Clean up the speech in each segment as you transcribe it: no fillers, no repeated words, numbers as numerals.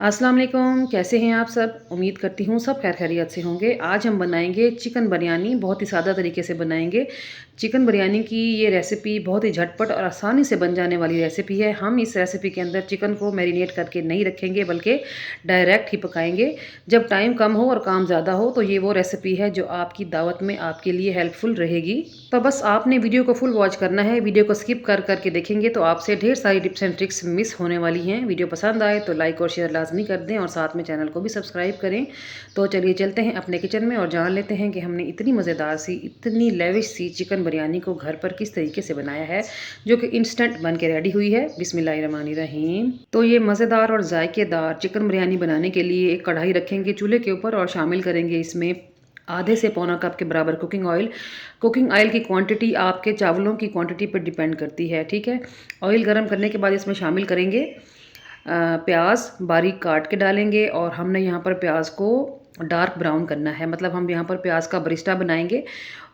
अस्सलाम वालेकुम, कैसे हैं आप सब? उम्मीद करती हूँ सब खैर खैरियत से होंगे। आज हम बनाएंगे चिकन बिरयानी, बहुत ही सादा तरीके से बनाएंगे। चिकन बिरयानी की ये रेसिपी बहुत ही झटपट और आसानी से बन जाने वाली रेसिपी है। हम इस रेसिपी के अंदर चिकन को मैरिनेट करके नहीं रखेंगे, बल्कि डायरेक्ट ही पकाएंगे। जब टाइम कम हो और काम ज़्यादा हो तो ये वो रेसिपी है जो आपकी दावत में आपके लिए हेल्पफुल रहेगी। तो बस आपने वीडियो को फुल वॉच करना है। वीडियो को स्किप कर करके देखेंगे तो आपसे ढेर सारी टिप्स एंड ट्रिक्स मिस होने वाली हैं। वीडियो पसंद आए तो लाइक और शेयर लाजमी कर दें और साथ में चैनल को भी सब्सक्राइब करें। तो चलिए चलते हैं अपने किचन में और जान लेते हैं कि हमने इतनी मज़ेदार सी, इतनी लेविश सी चिकन बिरयानी को घर पर किस तरीके से बनाया है, जो कि इंस्टेंट बन के रेडी हुई है। बिस्मिल्लाहिर्रहमानिर्रहीम। तो ये मज़ेदार और जायकेदार चिकन बिरयानी बनाने के लिए एक कढ़ाई रखेंगे चूल्हे के ऊपर और शामिल करेंगे इसमें आधे से पौना कप के बराबर कुकिंग ऑयल। कुकिंग ऑयल की क्वांटिटी आपके चावलों की क्वांटिटी पर डिपेंड करती है, ठीक है। ऑयल गर्म करने के बाद इसमें शामिल करेंगे प्याज, बारीक काट के डालेंगे और हमने यहाँ पर प्याज को डार्क ब्राउन करना है, मतलब हम यहाँ पर प्याज का बरिस्ता बनाएंगे।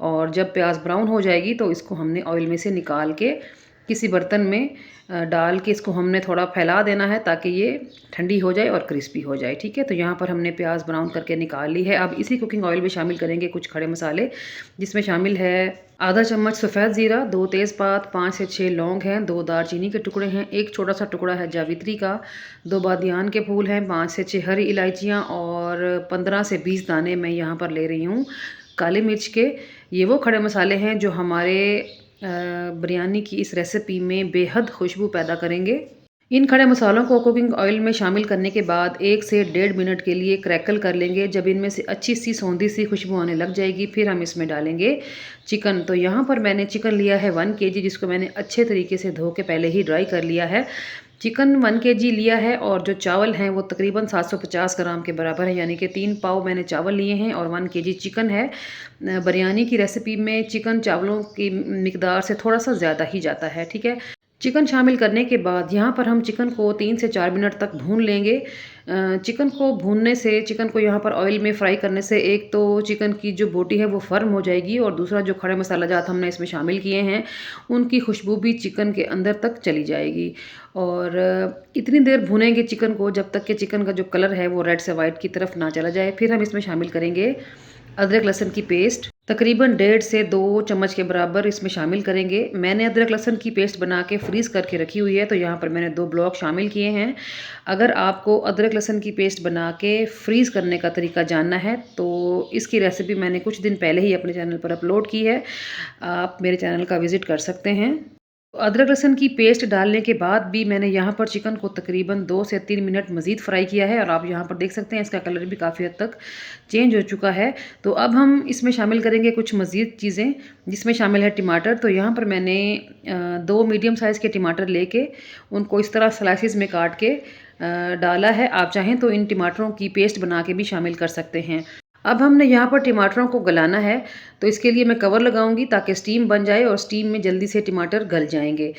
और जब प्याज ब्राउन हो जाएगी तो इसको हमने ऑयल में से निकाल के किसी बर्तन में डाल के इसको हमने थोड़ा फैला देना है ताकि ये ठंडी हो जाए और क्रिस्पी हो जाए, ठीक है। तो यहाँ पर हमने प्याज ब्राउन करके निकाल ली है। अब इसी कुकिंग ऑयल में शामिल करेंगे कुछ खड़े मसाले, जिसमें शामिल है आधा चम्मच सफ़ेद ज़ीरा, 2 तेज़पात, 5 से 6 लौंग हैं, 2 दालचीनी के टुकड़े हैं, एक छोटा सा टुकड़ा है जावित्री का, 2 बादियान के फूल हैं, 5 से 6 हरी इलायचियाँ और 15 से 20 दाने मैं यहाँ पर ले रही हूँ काली मिर्च के। ये वो खड़े मसाले हैं जो हमारे बिरयानी की इस रेसिपी में बेहद खुशबू पैदा करेंगे। इन खड़े मसालों को कुकिंग ऑयल में शामिल करने के बाद 1 से 1.5 मिनट के लिए क्रैकल कर लेंगे। जब इनमें से अच्छी सी सौंधी सी खुशबू आने लग जाएगी, फिर हम इसमें डालेंगे चिकन। तो यहाँ पर मैंने चिकन लिया है 1 केजी, जिसको मैंने अच्छे तरीके से धो के पहले ही ड्राई कर लिया है। चिकन 1 केजी लिया है और जो चावल हैं वो तकरीबन 750 ग्राम के बराबर है, यानी कि 3 पाव मैंने चावल लिए हैं और 1 केजी चिकन है। बिरयानी की रेसिपी में चिकन चावलों की मिकदार से थोड़ा सा ज़्यादा ही जाता है, ठीक है। चिकन शामिल करने के बाद यहाँ पर हम चिकन को 3 से 4 मिनट तक भून लेंगे। चिकन को भूनने से, चिकन को यहाँ पर ऑयल में फ्राई करने से एक तो चिकन की जो बोटी है वो फर्म हो जाएगी और दूसरा जो खड़े मसाला जात हमने इसमें शामिल किए हैं उनकी खुशबू भी चिकन के अंदर तक चली जाएगी। और इतनी देर भूनेंगे चिकन को जब तक कि चिकन का जो कलर है वो रेड से वाइट की तरफ ना चला जाए। फिर हम इसमें शामिल करेंगे अदरक लहसुन की पेस्ट, तकरीबन 1.5 से 2 चम्मच के बराबर इसमें शामिल करेंगे। मैंने अदरक लहसुन की पेस्ट बना के फ्रीज़ करके रखी हुई है, तो यहाँ पर मैंने 2 ब्लॉक शामिल किए हैं। अगर आपको अदरक लहसुन की पेस्ट बना के फ्रीज़ करने का तरीका जानना है तो इसकी रेसिपी मैंने कुछ दिन पहले ही अपने चैनल पर अपलोड की है, आप मेरे चैनल का विज़िट कर सकते हैं। अदरक लहसुन की पेस्ट डालने के बाद भी मैंने यहाँ पर चिकन को तकरीबन 2 से 3 मिनट मज़ीद फ्राई किया है और आप यहाँ पर देख सकते हैं इसका कलर भी काफ़ी हद तक चेंज हो चुका है। तो अब हम इसमें शामिल करेंगे कुछ मज़ीद चीज़ें, जिसमें शामिल है टमाटर। तो यहाँ पर मैंने 2 मीडियम साइज़ के टमाटर लेके उनको इस तरह स्लाइसिस में काट के डाला है। आप चाहें तो इन टमाटरों की पेस्ट बना के भी शामिल कर सकते हैं। अब हमने यहाँ पर टमाटरों को गलाना है, तो इसके लिए मैं कवर लगाऊंगी ताकि स्टीम बन जाए और स्टीम में जल्दी से टमाटर गल जाएंगे।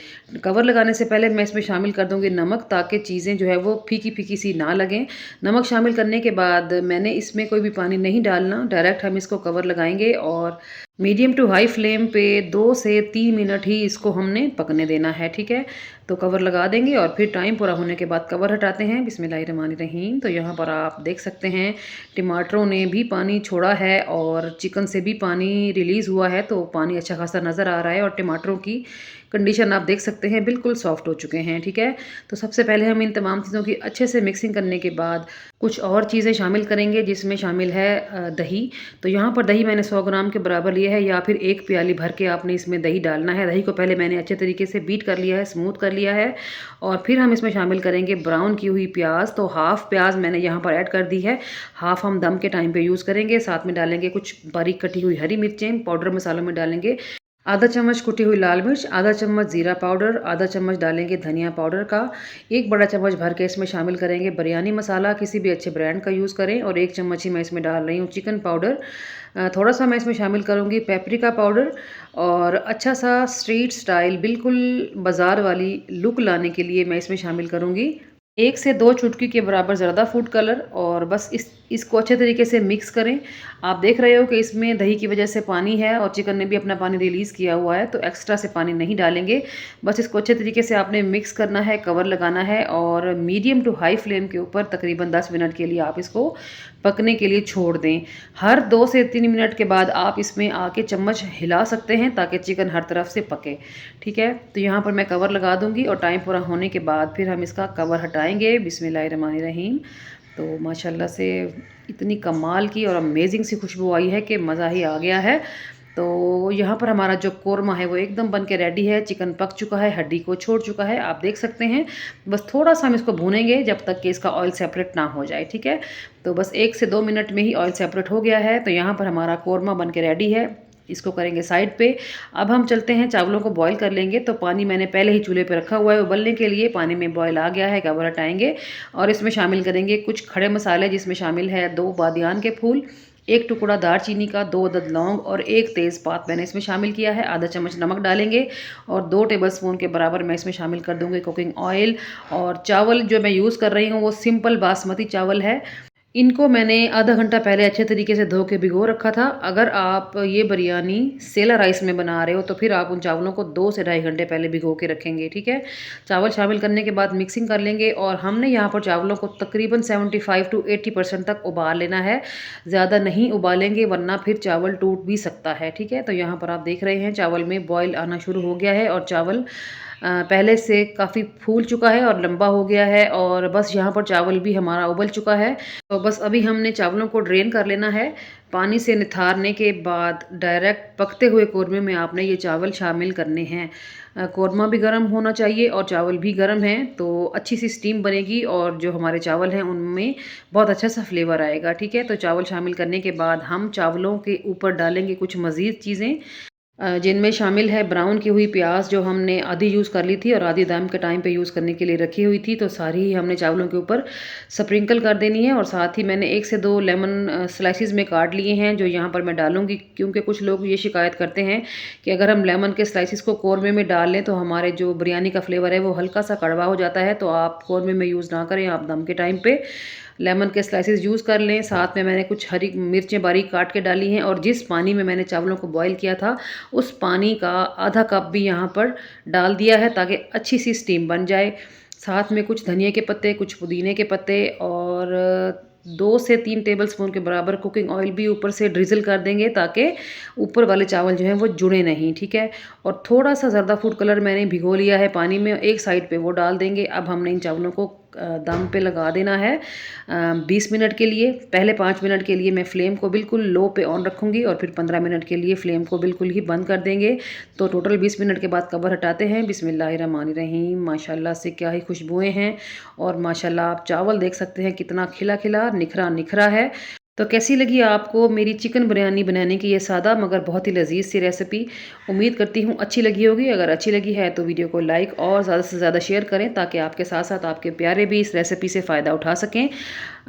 कवर लगाने से पहले मैं इसमें शामिल कर दूंगी नमक, ताकि चीज़ें जो है वो फीकी फीकी सी ना लगें। नमक शामिल करने के बाद मैंने इसमें कोई भी पानी नहीं डालना, डायरेक्ट हम इसको कवर लगाएंगे और मीडियम टू हाई फ्लेम पे 2 से 3 मिनट ही इसको हमने पकने देना है, ठीक है। तो कवर लगा देंगे और फिर टाइम पूरा होने के बाद कवर हटाते हैं। बिस्मिल्लाहिर्रहमानिर्रहीम। तो यहाँ पर आप देख सकते हैं टमाटरों ने भी पानी छोड़ा है और चिकन से भी पानी रिलीज़ हुआ है, तो पानी अच्छा खासा नज़र आ रहा है और टमाटरों की कंडीशन आप देख सकते हैं बिल्कुल सॉफ्ट हो चुके हैं, ठीक है। तो सबसे पहले हम इन तमाम चीज़ों की अच्छे से मिक्सिंग करने के बाद कुछ और चीज़ें शामिल करेंगे, जिसमें शामिल है दही। तो यहाँ पर दही मैंने 100 ग्राम के बराबर लिया है, या फिर 1 प्याली भर के आपने इसमें दही डालना है। दही को पहले मैंने अच्छे तरीके से बीट कर लिया है, स्मूथ कर लिया है। और फिर हम इसमें शामिल करेंगे ब्राउन की हुई प्याज। तो हाफ़ प्याज मैंने यहाँ पर ऐड कर दी है, हाफ़ हम दम के टाइम पे यूज़ करेंगे। साथ में डालेंगे कुछ बारीक कटी हुई हरी मिर्चें, पाउडर मसालों में डालेंगे आधा चम्मच कुटी हुई लाल मिर्च, आधा चम्मच ज़ीरा पाउडर, आधा चम्मच डालेंगे धनिया पाउडर का, 1 बड़ा चम्मच भर के इसमें शामिल करेंगे बिरयानी मसाला, किसी भी अच्छे ब्रांड का यूज़ करें, और 1 चम्मच ही मैं इसमें डाल रही हूँ चिकन पाउडर। थोड़ा सा मैं इसमें शामिल करूँगी पेपरिका पाउडर। और अच्छा सा स्ट्रीट स्टाइल बिल्कुल बाज़ार वाली लुक लाने के लिए मैं इसमें शामिल करूँगी 1 से 2 चुटकी के बराबर ज़्यादा फूड कलर और बस इसको अच्छे तरीके से मिक्स करें। आप देख रहे हो कि इसमें दही की वज़ह से पानी है और चिकन ने भी अपना पानी रिलीज़ किया हुआ है, तो एक्स्ट्रा से पानी नहीं डालेंगे। बस इसको अच्छे तरीके से आपने मिक्स करना है, कवर लगाना है और मीडियम टू हाई फ्लेम के ऊपर तकरीबन 10 मिनट के लिए आप इसको पकने के लिए छोड़ दें। हर 2 से 3 मिनट के बाद आप इसमें आके चम्मच हिला सकते हैं ताकि चिकन हर तरफ से पके। ठीक है? तो यहाँ पर मैं कवर लगा दूँगी और टाइम पूरा होने के बाद फिर हम इसका कवर हटाएँगे। बिस्मिल्लाहिर्रहमानिर्रहीम। तो माशाल्लाह से इतनी कमाल की और अमेज़िंग सी खुशबू आई है कि मज़ा ही आ गया है। तो यहाँ पर हमारा जो कोरमा है वो एकदम बन के रेडी है, चिकन पक चुका है, हड्डी को छोड़ चुका है, आप देख सकते हैं। बस थोड़ा-सा हम इसको भूनेंगे जब तक कि इसका ऑयल सेपरेट ना हो जाए, ठीक है? तो बस 1 से 2 मिनट में ही ऑयल सेपरेट हो गया है, तो यहाँ पर हमारा कोरमा बन के रेडी है। इसको करेंगे साइड पे। अब हम चलते हैं चावलों को बॉयल कर लेंगे, तो पानी मैंने पहले ही चूल्हे पे रखा हुआ है उबलने के लिए। पानी में बॉयल आ गया है, कवर हटाएँगे और इसमें शामिल करेंगे कुछ खड़े मसाले जिसमें शामिल है 2 बादियान के फूल, 1 टुकड़ा दालचीनी का, 2 अदद लौंग और 1 तेज़पात मैंने इसमें शामिल किया है। आधा चम्मच नमक डालेंगे और 2 टेबलस्पून के बराबर मैं इसमें शामिल कर दूँगी कुकिंग ऑयल। और चावल जो मैं यूज़ कर रही हूँ वो सिंपल बासमती चावल है। इनको मैंने आधा घंटा पहले अच्छे तरीके से धो के भिगो रखा था। अगर आप ये बिरयानी सेला राइस में बना रहे हो तो फिर आप उन चावलों को 2 से ढाई घंटे पहले भिगो के रखेंगे, ठीक है? चावल शामिल करने के बाद मिक्सिंग कर लेंगे और हमने यहाँ पर चावलों को तकरीबन 75 टू 80% तक उबाल लेना है। ज़्यादा नहीं उबालेंगे वरना फिर चावल टूट भी सकता है, ठीक है? तो यहाँ पर आप देख रहे हैं चावल में बॉयल आना शुरू हो गया है और चावल पहले से काफ़ी फूल चुका है और लंबा हो गया है और बस यहाँ पर चावल भी हमारा उबल चुका है। तो बस अभी हमने चावलों को ड्रेन कर लेना है। पानी से निथारने के बाद डायरेक्ट पकते हुए कोरमे में आपने ये चावल शामिल करने हैं। कोरमा भी गर्म होना चाहिए और चावल भी गर्म हैं तो अच्छी सी स्टीम बनेगी और जो हमारे चावल हैं उनमें बहुत अच्छा सा फ्लेवर आएगा, ठीक है? तो चावल शामिल करने के बाद हम चावलों के ऊपर डालेंगे कुछ मज़ीद चीज़ें जिनमें शामिल है ब्राउन की हुई प्याज जो हमने आधी यूज़ कर ली थी और आधी दम के टाइम पे यूज़ करने के लिए रखी हुई थी, तो सारी ही हमने चावलों के ऊपर स्प्रिंकल कर देनी है। और साथ ही मैंने 1 से 2 लेमन स्लाइसेस में काट लिए हैं जो यहाँ पर मैं डालूँगी, क्योंकि कुछ लोग ये शिकायत करते हैं कि अगर हम लेमन के स्लाइसेस को कोरमे में डाल लें तो हमारे जो बिरयानी का फ्लेवर है वो हल्का सा कड़वा हो जाता है, तो आप कोरमे में यूज़ ना करें, आप दम के टाइम पे लेमन के स्लाइसेस यूज़ कर लें। साथ में मैंने कुछ हरी मिर्चें बारीक काट के डाली हैं और जिस पानी में मैंने चावलों को बॉयल किया था उस पानी का आधा कप भी यहाँ पर डाल दिया है ताकि अच्छी सी स्टीम बन जाए। साथ में कुछ धनिया के पत्ते, कुछ पुदीने के पत्ते और 2 से 3 टेबलस्पून के बराबर कुकिंग ऑयल भी ऊपर से ड्रिज़ल कर देंगे ताकि ऊपर वाले चावल जो हैं वो जुड़े नहीं, ठीक है? और थोड़ा-सा ज़र्दा फूड कलर मैंने भिगो लिया है पानी में, एक साइड पे वो डाल देंगे। अब हमने इन चावलों को दम पे लगा देना है 20 मिनट के लिए। पहले 5 मिनट के लिए मैं फ्लेम को बिल्कुल लो पे ऑन रखूँगी और फिर 15 मिनट के लिए फ्लेम को बिल्कुल ही बंद कर देंगे। तो टोटल 20 मिनट के बाद कवर हटाते हैं। बिस्मिल्लाहिर्रहमानिर्रहीम। माशाल्लाह से क्या ही खुशबुएँ हैं और माशाल्लाह आप चावल देख सकते हैं कितना खिला-खिला, निखरा-निखरा है। तो कैसी लगी आपको मेरी चिकन बिरयानी बनाने की ये सादा मगर बहुत ही लज़ीज़ सी रेसिपी? उम्मीद करती हूँ अच्छी लगी होगी। अगर अच्छी लगी है तो वीडियो को लाइक और ज़्यादा से ज़्यादा शेयर करें ताकि आपके साथ-साथ आपके प्यारे भी इस रेसिपी से फ़ायदा उठा सकें।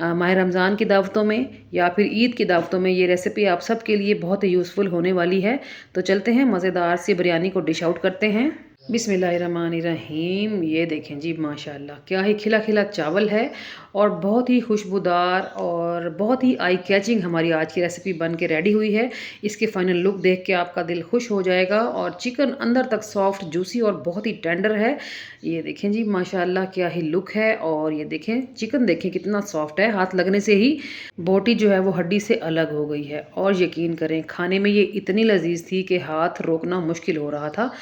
माह रमज़ान की दावतों में या फिर ईद की दावतों में ये रेसिपी आप सबके लिए बहुत ही यूज़फुल होने वाली है। तो चलते हैं मज़ेदार सी बिरयानी को डिश आउट करते हैं। बिस्मिल्लाहिर्रहमानिर्रहीम। ये देखें जी माशाल्लाह क्या ही खिला-खिला चावल है और बहुत ही खुशबूदार और बहुत ही आई कैचिंग हमारी आज की रेसिपी बन के रेडी हुई है। इसके फाइनल लुक देख के आपका दिल खुश हो जाएगा और चिकन अंदर तक सॉफ्ट, जूसी और बहुत ही टेंडर है। ये देखें जी माशाल्लाह क्या ही लुक है और ये देखें चिकन देखें कितना सॉफ्ट है, हाथ लगने से ही बोटी जो है वो हड्डी से अलग हो गई है। और यकीन करें खाने में ये इतनी लजीज थी कि हाथ रोकना मुश्किल हो रहा था।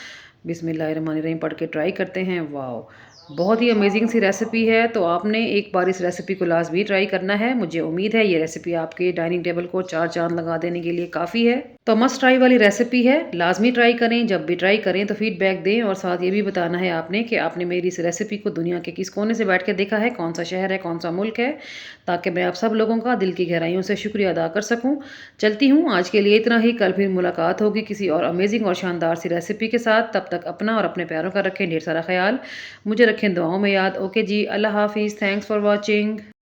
बिस्मिल्लाहिर्रहमानिर्रहीम पढ़ के ट्राई करते हैं। वाओ, बहुत ही अमेजिंग सी रेसिपी है। तो आपने एक बार इस रेसिपी को लाजमी ट्राई करना है। मुझे उम्मीद है ये रेसिपी आपके डाइनिंग टेबल को 4 चांद लगा देने के लिए काफ़ी है। तो मस्ट ट्राई वाली रेसिपी है, लाजमी ट्राई करें। जब भी ट्राई करें तो फीडबैक दें और साथ ये भी बताना है आपने कि आपने मेरी इस रेसिपी को दुनिया के किस कोने से बैठ के देखा है, कौन सा शहर है, कौन सा मुल्क है, ताकि मैं आप सब लोगों का दिल की गहराइयों से शुक्रिया अदा कर सकूँ। चलती हूँ, आज के लिए इतना ही। कल फिर मुलाकात होगी किसी और अमेजिंग और शानदार सी रेसिपी के साथ। तब तक अपना और अपने प्यारों का रखें ढेर सारा ख्याल, मुझे रखें दुआओं में याद। ओके जी, अल्लाह हाफिज़। Thanks for watching.